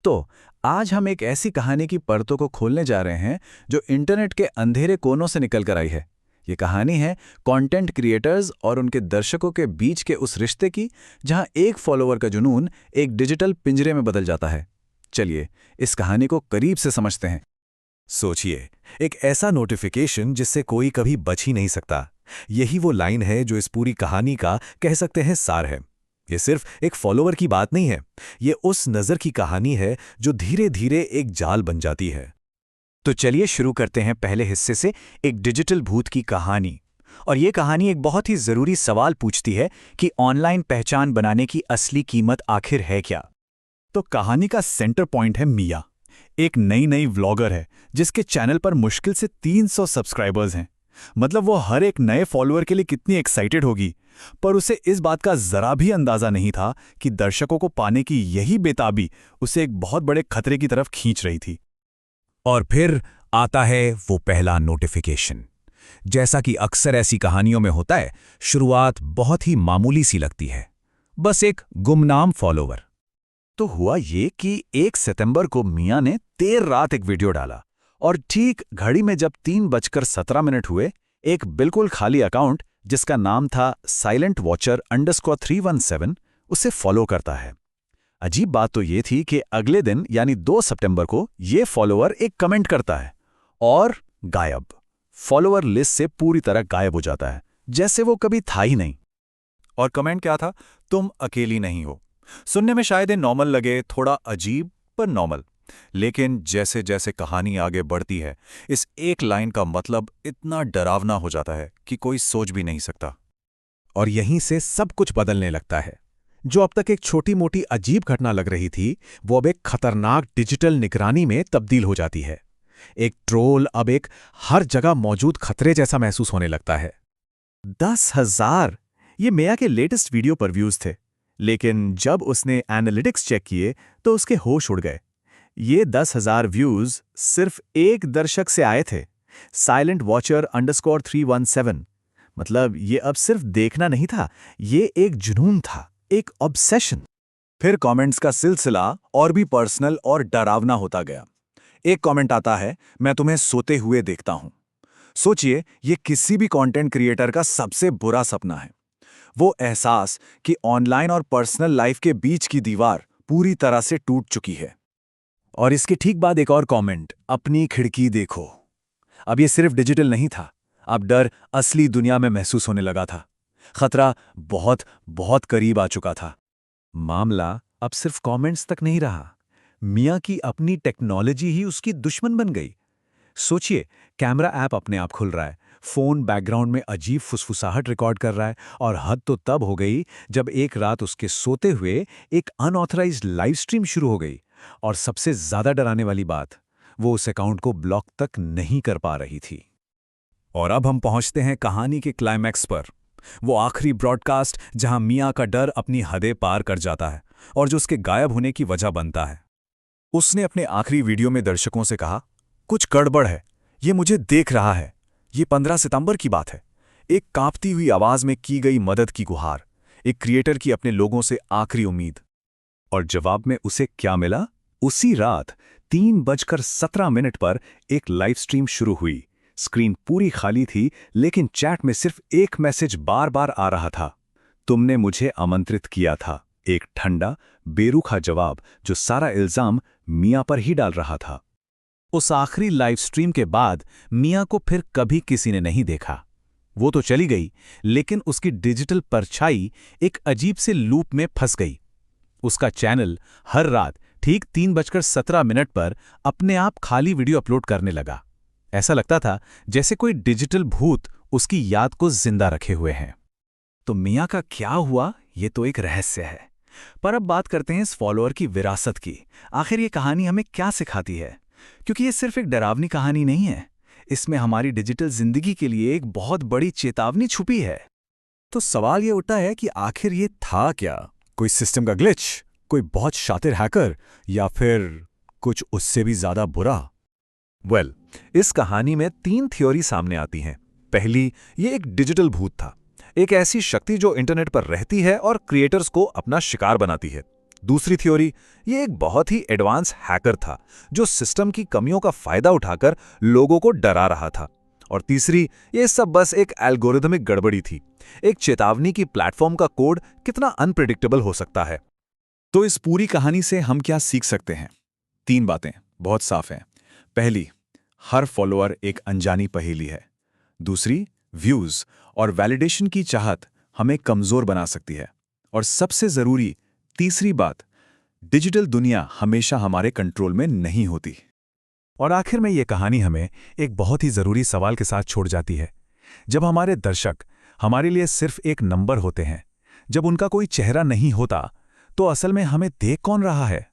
दोस्तों, आज हम एक ऐसी कहानी की परतों को खोलने जा रहे हैं जो इंटरनेट के अंधेरे कोनों से निकल कर आई है। ये कहानी है कंटेंट क्रिएटर्स और उनके दर्शकों के बीच के उस रिश्ते की, जहां एक फॉलोअर का जुनून एक डिजिटल पिंजरे में बदल जाता है। चलिए इस कहानी को करीब से समझते हैं। सोचिए, एक ऐसा नोटिफिकेशन जिससे कोई कभी बच ही नहीं सकता। यही वो लाइन है जो इस पूरी कहानी का कह सकते हैं सार है। ये सिर्फ एक फॉलोअर की बात नहीं है, ये उस नज़र की कहानी है जो धीरे धीरे एक जाल बन जाती है। तो चलिए शुरू करते हैं पहले हिस्से से, एक डिजिटल भूत की कहानी। और ये कहानी एक बहुत ही ज़रूरी सवाल पूछती है कि ऑनलाइन पहचान बनाने की असली कीमत आखिर है क्या। तो कहानी का सेंटर पॉइंट है मिया। एक नई व्लॉगर है जिसके चैनल पर मुश्किल से 300 सब्सक्राइबर्स हैं। मतलब वो हर एक नए फॉलोअर के लिए कितनी एक्साइटेड होगी, पर उसे इस बात का जरा भी अंदाजा नहीं था कि दर्शकों को पाने की यही बेताबी उसे एक बहुत बड़े खतरे की तरफ खींच रही थी। और फिर आता है वो पहला नोटिफिकेशन। जैसा कि अक्सर ऐसी कहानियों में होता है, शुरुआत बहुत ही मामूली सी लगती है, बस एक गुमनाम फॉलोवर। तो हुआ ये कि 1 सितंबर को मिया ने देर रात एक वीडियो डाला और ठीक घड़ी में जब 3:17 हुए, एक बिल्कुल खाली अकाउंट जिसका नाम था साइलेंट वॉचर _317 उसे फॉलो करता है। अजीब बात तो ये थी कि अगले दिन यानी 2 सितंबर को ये फॉलोअर एक कमेंट करता है और गायब। फॉलोअर लिस्ट से पूरी तरह गायब हो जाता है, जैसे वो कभी था ही नहीं। और कमेंट क्या था? तुम अकेली नहीं हो। सुनने में शायद ये नॉर्मल लगे, थोड़ा अजीब पर नॉर्मल। लेकिन जैसे जैसे कहानी आगे बढ़ती है, इस एक लाइन का मतलब इतना डरावना हो जाता है कि कोई सोच भी नहीं सकता। और यहीं से सब कुछ बदलने लगता है। जो अब तक एक छोटी मोटी अजीब घटना लग रही थी, वो अब एक खतरनाक डिजिटल निगरानी में तब्दील हो जाती है। एक ट्रोल अब एक हर जगह मौजूद खतरे जैसा महसूस होने लगता है। 10,000 ये मिया के लेटेस्ट वीडियो पर व्यूज थे, लेकिन जब उसने एनालिटिक्स चेक किए तो उसके होश उड़ गए। ये 10,000 व्यूज सिर्फ एक दर्शक से आए थे, साइलेंट वॉचर _317। मतलब ये अब सिर्फ देखना नहीं था, ये एक जुनून था, एक ऑब्सेशन। फिर कमेंट्स का सिलसिला और भी पर्सनल और डरावना होता गया। एक कमेंट आता है, मैं तुम्हें सोते हुए देखता हूं। सोचिए, ये किसी भी कंटेंट क्रिएटर का सबसे बुरा सपना है। वो एहसास कि ऑनलाइन और पर्सनल लाइफ के बीच की दीवार पूरी तरह से टूट चुकी है। और इसके ठीक बाद एक और कमेंट, अपनी खिड़की देखो। अब ये सिर्फ डिजिटल नहीं था, अब डर असली दुनिया में महसूस होने लगा था। खतरा बहुत बहुत करीब आ चुका था। मामला अब सिर्फ कमेंट्स तक नहीं रहा, मिया की अपनी टेक्नोलॉजी ही उसकी दुश्मन बन गई। सोचिए, कैमरा ऐप अपने आप खुल रहा है, फोन बैकग्राउंड में अजीब फुसफुसाहट रिकॉर्ड कर रहा है, और हद तो तब हो गई जब एक रात उसके सोते हुए एक अनऑथराइज्ड लाइव स्ट्रीम शुरू हो गई। और सबसे ज्यादा डराने वाली बात, वो उस अकाउंट को ब्लॉक तक नहीं कर पा रही थी। और अब हम पहुंचते हैं कहानी के क्लाइमैक्स पर, वो आखिरी ब्रॉडकास्ट जहां मिया का डर अपनी हदें पार कर जाता है और जो उसके गायब होने की वजह बनता है। उसने अपने आखिरी वीडियो में दर्शकों से कहा, कुछ गड़बड़ है, ये मुझे देख रहा है। ये 15 सितंबर की बात है। एक कांपती हुई आवाज में की गई मदद की गुहार, एक क्रिएटर की अपने लोगों से आखिरी उम्मीद। और जवाब में उसे क्या मिला? उसी रात 3:17 पर एक लाइव स्ट्रीम शुरू हुई। स्क्रीन पूरी खाली थी, लेकिन चैट में सिर्फ एक मैसेज बार बार आ रहा था, तुमने मुझे आमंत्रित किया था। एक ठंडा, बेरुखा जवाब जो सारा इल्जाम मिया पर ही डाल रहा था। उस आखिरी लाइव स्ट्रीम के बाद मिया को फिर कभी किसी ने नहीं देखा। वो तो चली गई, लेकिन उसकी डिजिटल परछाई एक अजीब से लूप में फंस गई। उसका चैनल हर रात ठीक 3:17 पर अपने आप खाली वीडियो अपलोड करने लगा। ऐसा लगता था जैसे कोई डिजिटल भूत उसकी याद को जिंदा रखे हुए हैं। तो मिया का क्या हुआ, ये तो एक रहस्य है। पर अब बात करते हैं इस फॉलोअर की विरासत की। आखिर ये कहानी हमें क्या सिखाती है? क्योंकि ये सिर्फ एक डरावनी कहानी नहीं है, इसमें हमारी डिजिटल जिंदगी के लिए एक बहुत बड़ी चेतावनी छुपी है। तो सवाल ये उठता है कि आखिर ये था क्या? कोई सिस्टम का ग्लिच, कोई बहुत शातिर हैकर, या फिर कुछ उससे भी ज्यादा बुरा? इस कहानी में 3 थ्योरी सामने आती हैं। पहली, ये एक डिजिटल भूत था, एक ऐसी शक्ति जो इंटरनेट पर रहती है और क्रिएटर्स को अपना शिकार बनाती है। दूसरी थ्योरी, ये एक बहुत ही एडवांस हैकर था जो सिस्टम की कमियों का फायदा उठाकर लोगों को डरा रहा था। और तीसरी, ये सब बस एक एल्गोरिथमिक गड़बड़ी थी, एक चेतावनी की प्लेटफॉर्म का कोड कितना अनप्रेडिक्टेबल हो सकता है। तो इस पूरी कहानी से हम क्या सीख सकते हैं? 3 बातें बहुत साफ हैं। पहली, हर फॉलोअर एक अनजानी पहेली है। दूसरी, व्यूज और वैलिडेशन की चाहत हमें कमजोर बना सकती है। और सबसे जरूरी तीसरी बात, डिजिटल दुनिया हमेशा हमारे कंट्रोल में नहीं होती। और आखिर में ये कहानी हमें एक बहुत ही ज़रूरी सवाल के साथ छोड़ जाती है। जब हमारे दर्शक हमारे लिए सिर्फ एक नंबर होते हैं, जब उनका कोई चेहरा नहीं होता, तो असल में हमें देख कौन रहा है?